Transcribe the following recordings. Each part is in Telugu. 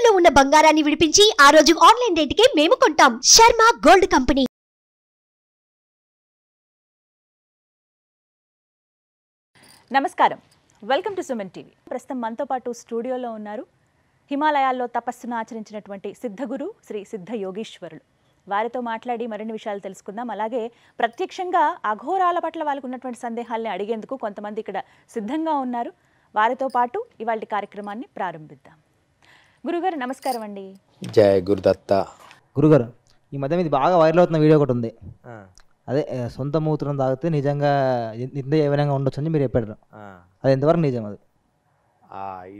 తాకట్టులో ఉన్న బంగారాన్ని విడిపించి ఆ రోజు ఆన్లైన్ రేటుకే మేము కొంటాం. Sharma gold company. నమస్కారం, వెల్కమ్ టు సుమన్ టీవీ. ప్రస్తుతం మనతో పాటు స్టూడియోలో ఉన్నారు హిమాలయాల్లో తపస్సును ఆచరించినటువంటి సిద్ధగురు శ్రీ సిద్ధ యోగీశ్వరులు. వారితో మాట్లాడి మరిన్ని విషయాలు తెలుసుకుందాం. అలాగే ప్రత్యక్షంగా అఘోరాల పట్ల వాళ్ళకు ఉన్నటువంటి సందేహాల్ని అడిగేందుకు కొంతమంది ఇక్కడ సిద్ధంగా ఉన్నారు. వారితో పాటు ఇవాళ కార్యక్రమాన్ని ప్రారంభిద్దాం. గురుగారు నమస్కారం అండి. జయ గురుదత్త. గురుగారు, ఈ మధ్య మీది బాగా వైరల్ అవుతున్న వీడియో ఒకటి ఉంది. అదే సొంత మూత్రం తాగితే నిజంగా ఇంత ఏ విధంగా ఉండొచ్చు అని మీరు చెప్పారు. అది ఎంతవరకు నిజం? అది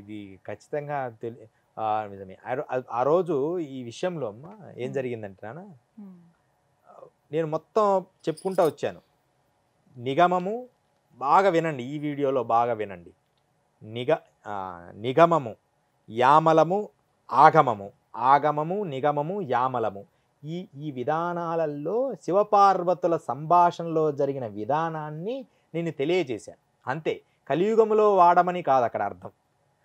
ఇది ఖచ్చితంగా నిజమే. ఆ రోజు ఈ విషయంలో అమ్మ ఏం జరిగిందంటే నాన్న, నేను మొత్తం చెప్పుకుంటూ వచ్చాను. నిగమము బాగా వినండి, ఈ వీడియోలో బాగా వినండి. నిగమము, యామలము, ఆగమము, ఆగమము, నిగమము, యామలము, ఈ విధానాలలో శివపార్వతుల సంభాషణలో జరిగిన విధానాన్ని నేను తెలియజేశాను. అంతే. కలియుగంలో వాడమని కాదు అక్కడ అర్థం.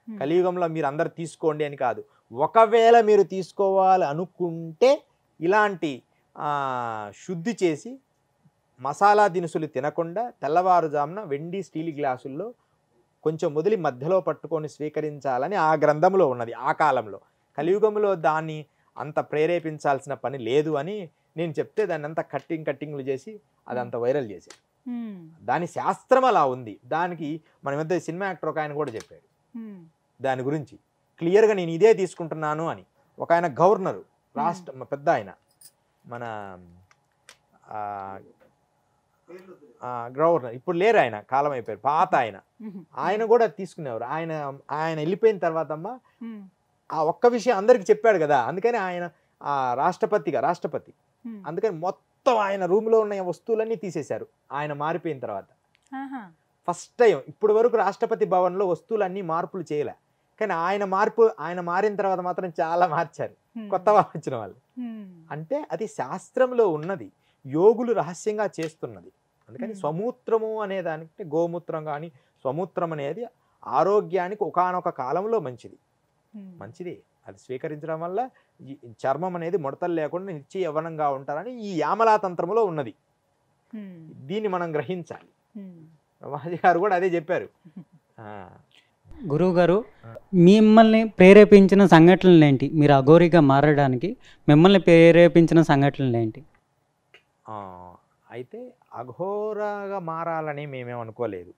కలియుగంలో మీరు అందరు తీసుకోండి అని కాదు. ఒకవేళ మీరు తీసుకోవాలి అనుకుంటే ఇలాంటి శుద్ధి చేసి మసాలా దినుసులు తినకుండా తెల్లవారుజామున వెండి స్టీల్ గ్లాసుల్లో కొంచెం వదిలి మధ్యలో పట్టుకొని స్వీకరించాలని ఆ గ్రంథంలో ఉన్నది. ఆ కాలంలో కలియుగంలో దాన్ని అంత ప్రేరేపించాల్సిన పని లేదు అని నేను చెప్తే దాన్ని అంతా కట్టింగ్లు చేసి అదంతా వైరల్ చేశాను. దాని శాస్త్రం అలా ఉంది. దానికి మన మధ్య సినిమా యాక్టర్ ఒక ఆయన కూడా చెప్పాడు దాని గురించి క్లియర్గా, నేను ఇదే తీసుకుంటున్నాను అని. ఒక ఆయన గవర్నరు, రాష్ట్ర పెద్ద ఆయన, మన గవర్నర్ ఇప్పుడు లేరు, ఆయన కాలం అయిపోయారు, పాత ఆయన కూడా తీసుకునేవారు. ఆయన వెళ్ళిపోయిన తర్వాత అమ్మ ఆ ఒక్క విషయం అందరికి చెప్పాడు కదా, అందుకని ఆయన రాష్ట్రపతి అందుకని మొత్తం ఆయన రూమ్లో ఉన్న వస్తువులన్నీ తీసేశారు ఆయన మారిపోయిన తర్వాత. ఫస్ట్ టైం ఇప్పటి వరకు రాష్ట్రపతి భవన్లో వస్తువులన్నీ మార్పులు చేయలే, కానీ ఆయన మారిన తర్వాత మాత్రం చాలా మార్చారు కొత్త వచ్చిన వాళ్ళు. అంటే అది శాస్త్రంలో ఉన్నది, యోగులు రహస్యంగా చేస్తున్నది. అందుకని స్వమూత్రము అనే దానికి, గోమూత్రం కానీ స్వమూత్రం అనేది ఆరోగ్యానికి ఒకానొక కాలంలో మంచిది. అది స్వీకరించడం వల్ల చర్మం అనేది ముడతలు లేకుండా నిత్య యవ్వనంగా ఉంటారని ఈ యామలా తంత్రంలో ఉన్నది. దీన్ని మనం గ్రహించాలి. మహాజీ గారు కూడా అదే చెప్పారు. గురువు గారు, మిమ్మల్ని ప్రేరేపించిన సంఘటనలు ఏంటి? మీరు అఘోరిగా మారడానికి మిమ్మల్ని ప్రేరేపించిన సంఘటనలు ఏంటి? అయితే అఘోరగా మారాలని మేమేమనుకోలేదు.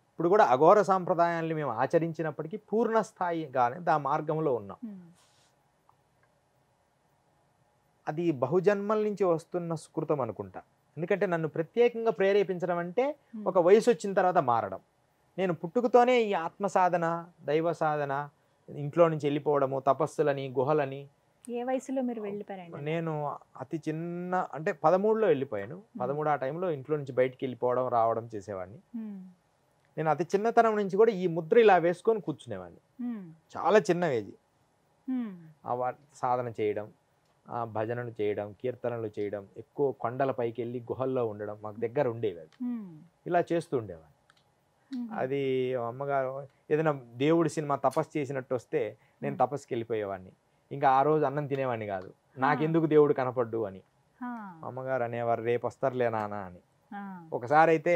ఇప్పుడు కూడా అఘోర సాంప్రదాయాన్ని మేము ఆచరించినప్పటికీ పూర్ణ స్థాయిగానే ఆ మార్గంలో ఉన్నాం. అది బహుజన్మల నుంచి వస్తున్న సుకృతం అనుకుంటా. ఎందుకంటే నన్ను ప్రత్యేకంగా ప్రేరేపించడం అంటే ఒక వయసు వచ్చిన తర్వాత మారడం. నేను పుట్టుకతోనే ఈ ఆత్మ సాధన, దైవ సాధన, ఇంట్లో నుంచి వెళ్ళిపోవడము, తపస్సులని, గుహలని. ఏ వయసులో మీరు వెళ్ళిపోయారండి? నేను అతి చిన్న, అంటే 13లో వెళ్ళిపోయాను. 13 ఆ టైంలో ఇంట్లో నుంచి బయటికి వెళ్ళిపోవడం రావడం చేసేవాడిని. నేను అతి చిన్నతనం నుంచి కూడా ఈ ముద్ర ఇలా వేసుకొని కూర్చునేవాడిని. చాలా చిన్న ఏజ్. సాధన చేయడం, భజనలు చేయడం, కీర్తనలు చేయడం, ఎక్కువ కొండల పైకి వెళ్ళి గుహల్లో ఉండడం మాకు దగ్గర ఉండేవి. అది ఇలా చేస్తూ ఉండేవాడిని. అది అమ్మగారు ఏదైనా దేవుడి సినిమా తపస్సు చేసినట్టు వస్తే నేను తపస్సుకి వెళ్ళిపోయేవాడిని. ఇంకా ఆ రోజు అన్నం తినేవాడిని కాదు, నాకెందుకు దేవుడు కనపడ్డు అని. అమ్మగారు అనేవారు, రేపు వస్తారులే నాన్న అని. ఒకసారి అయితే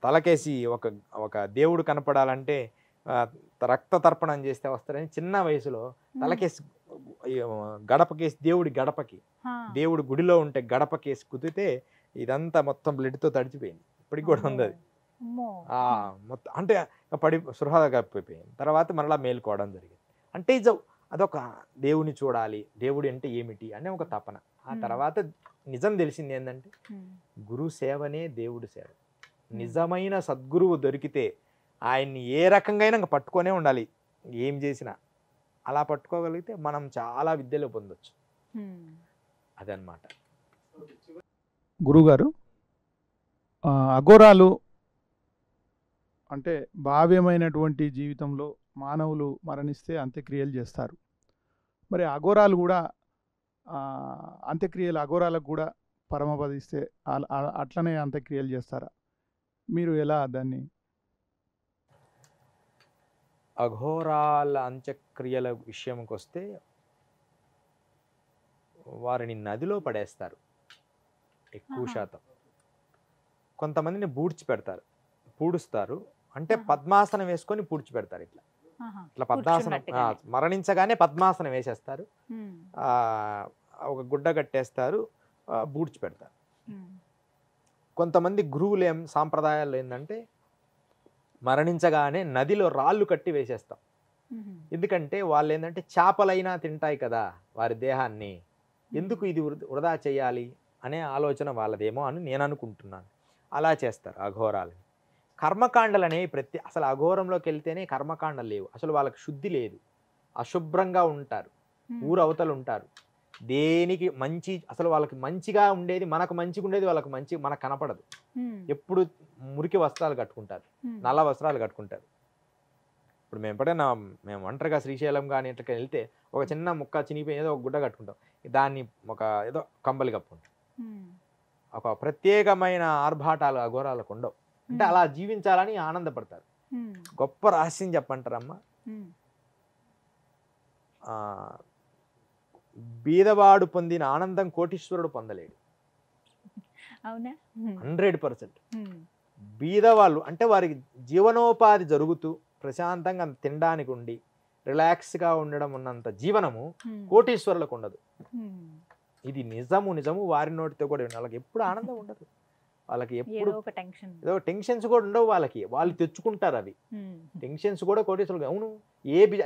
తలకేసి ఒక దేవుడు కనపడాలంటే రక్త తర్పణం చేస్తే వస్తారని చిన్న వయసులో తలకేసి గడపకేసి, దేవుడి గుడిలో ఉంటే గడపకేసి కుదితే ఇదంతా మొత్తం బ్లడ్తో తడిచిపోయింది. ఇప్పటికి కూడా ఉంది అది. మొత్తం అంటే పడి సృహగా కప్పిపోయింది. తర్వాత మరలా మేలుకోవడం జరిగింది. అంటే అదొక దేవుని చూడాలి, దేవుడు అంటే ఏమిటి అనే ఒక తపన. ఆ తర్వాత నిజం తెలిసింది ఏంటంటే గురు సేవనే దేవుడి సేవ. నిజమైన సద్గురువు దొరికితే ఆయన్ని ఏ రకంగా ఇంకా పట్టుకొనే ఉండాలి. ఏం చేసినా అలా పట్టుకోగలిగితే మనం చాలా విద్యలో పొందొచ్చు. అదనమాట. గురుగారు, అఘోరాలు అంటే భావ్యమైనటువంటి జీవితంలో మానవులు మరణిస్తే అంత్యక్రియలు చేస్తారు. మరి అఘోరాలు కూడా అంత్యక్రియలు అఘోరాలకు కూడా పరమపదిస్తే అట్లనే అంత్యక్రియలు చేస్తారా? మీరు ఎలా దాన్ని? అఘోరాల అంత్యక్రియల విషయంకి వస్తే వారిని నదిలో పడేస్తారు ఎక్కువ శాతం. కొంతమందిని పూడుస్తారు, అంటే పద్మాసనం వేసుకొని పూడ్చిపెడతారు. ఇట్లా పద్మాసనం మరణించగానే పద్మాసనం వేసేస్తారు, ఒక గుడ్డ కట్టేస్తారు, పూడ్చిపెడతారు. కొంతమంది గురువులు సాంప్రదాయాల్లో ఏంటంటే మరణించగానే నదిలో రాళ్ళు కట్టి వేసేస్తాం. ఎందుకంటే వాళ్ళు ఏంటంటే చేపలైనా తింటాయి కదా వారి దేహాన్ని, ఎందుకు ఇది వృధా చేయాలి అనే ఆలోచన వాళ్ళదేమో అని నేను అనుకుంటున్నాను. అలా చేస్తారు అఘోరాలని. కర్మకాండలు అనేవి అసలు అఘోరంలోకి వెళ్తేనే కర్మకాండలు లేవు, అసలు వాళ్ళకి శుద్ధి లేదు, అశుభ్రంగా ఉంటారు, ఊరు అవతలు ఉంటారు. దేనికి మంచి అసలు వాళ్ళకి మంచిగా ఉండేది మనకు మంచిగా ఉండేది వాళ్ళకి మనకు కనపడదు. ఎప్పుడు మురికి వస్త్రాలు కట్టుకుంటారు, నల్ల వస్త్రాలు కట్టుకుంటారు. ఇప్పుడు మేము ఒంటరిగా శ్రీశైలం కానీ ఇట్లా వెళ్తే ఒక చిన్న ముక్క చినిపోయి ఏదో ఒక గుడ్డ కట్టుకుంటాం, దాన్ని ఒక ఏదో కంబలి కప్పుకుంటాం. ఒక ప్రత్యేకమైన ఆర్భాటాలు అఘోరాలకు ఉండవు. అంటే అలా జీవించాలని ఆనందపడతారు. గొప్ప రహస్యం చెప్పంటారమ్మా, బీదవాడు పొందిన ఆనందం కోటీశ్వరుడు పొందలేడు. 100%. బీదవాళ్ళు అంటే వారికి జీవనోపాధి జరుగుతూ ప్రశాంతంగా తినడానికి ఉండి రిలాక్స్గా ఉండడం ఉన్నంత జీవనము కోటీశ్వరులకు ఉండదు. ఇది నిజము. వారి నోటితో కూడా వాళ్ళకి ఎప్పుడు ఆనందం ఉండదు. వాళ్ళకి ఎప్పుడు ఏదో టెన్షన్స్ కూడా ఉండవు. వాళ్ళు తెచ్చుకుంటారు అవి టెన్షన్స్ కూడా కోటీశ్వరులు. అవును,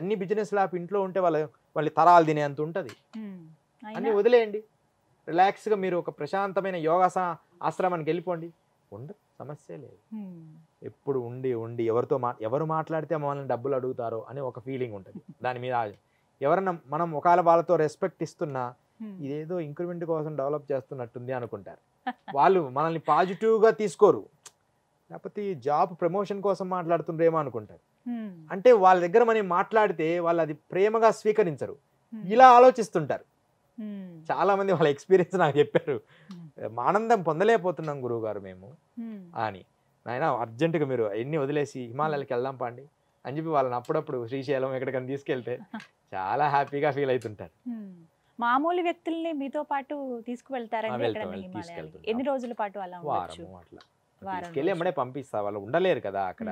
అన్ని బిజినెస్ లాప్ ఇంట్లో ఉంటే వాళ్ళ తరాలు తినేంత ఉంటుంది. అన్ని వదిలేయండి, రిలాక్స్గా మీరు ఒక ప్రశాంతమైన యోగాసన ఆశ్రమానికి వెళ్ళిపోండి, ఉండదు, సమస్య లేదు. ఎప్పుడు ఉండి ఎవరు మాట్లాడితే మనల్ని డబ్బులు అడుగుతారో అని ఒక ఫీలింగ్ ఉంటుంది. దాని మీద ఎవరన్నా మనం ఒకవేళ వాళ్ళతో రెస్పెక్ట్ ఇస్తున్నా ఇదేదో ఇంక్రిమెంట్ కోసం డెవలప్ చేస్తున్నట్టుంది అనుకుంటారు. వాళ్ళు మనల్ని పాజిటివ్గా తీసుకోరు, లేకపోతే జాబ్ ప్రమోషన్ కోసం మాట్లాడుతుండ్రేమో అనుకుంటారు. అంటే వాళ్ళ దగ్గర మనం మాట్లాడితే వాళ్ళు అది ప్రేమగా స్వీకరించరు, ఇలా ఆలోచిస్తుంటారు. చాలా మంది వాళ్ళ ఎక్స్పీరియన్స్ నాకు చెప్పారు, ఆనందం పొందలేకపోతున్నాం గురువు గారు మేము అని. నాయన అర్జెంటుగా మీరు ఎన్ని వదిలేసి హిమాలయాలకు వెళ్దాం పండి అని చెప్పి వాళ్ళని అప్పుడప్పుడు శ్రీశైలం ఎక్కడికైనా తీసుకెళ్తే చాలా హ్యాపీగా ఫీల్ అవుతుంటారు. మామూలు వ్యక్తుల్ని మీతో పాటు తీసుకువెళ్తారండి? ఎన్ని రోజుల పాటు అలా ఉండొచ్చు? అట్లా తీసుకెళ్ళి ఎమ్మడే పంపిస్తా, వాళ్ళు ఉండలేరు కదా అక్కడ.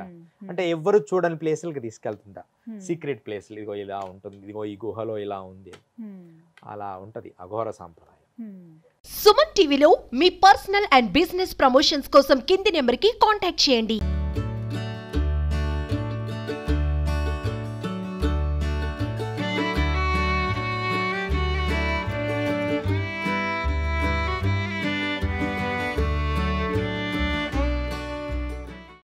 అంటే ఎవరు చూడని ప్లేసులకి తీసుకెళ్తుంటా, సీక్రెట్ ప్లేస్లు, ఇదిగో ఇలా ఉంటుంది, ఇదిగో ఈ గుహలో ఇలా ఉంది, అలా ఉంటది అఘోర సాంప్రదాయం. సుమన్ టీవీలో మీ పర్సనల్ అండ్ బిజినెస్ ప్రమోషన్స్ కోసం కింది నెంబర్కి కాంటాక్ట్ చేయండి.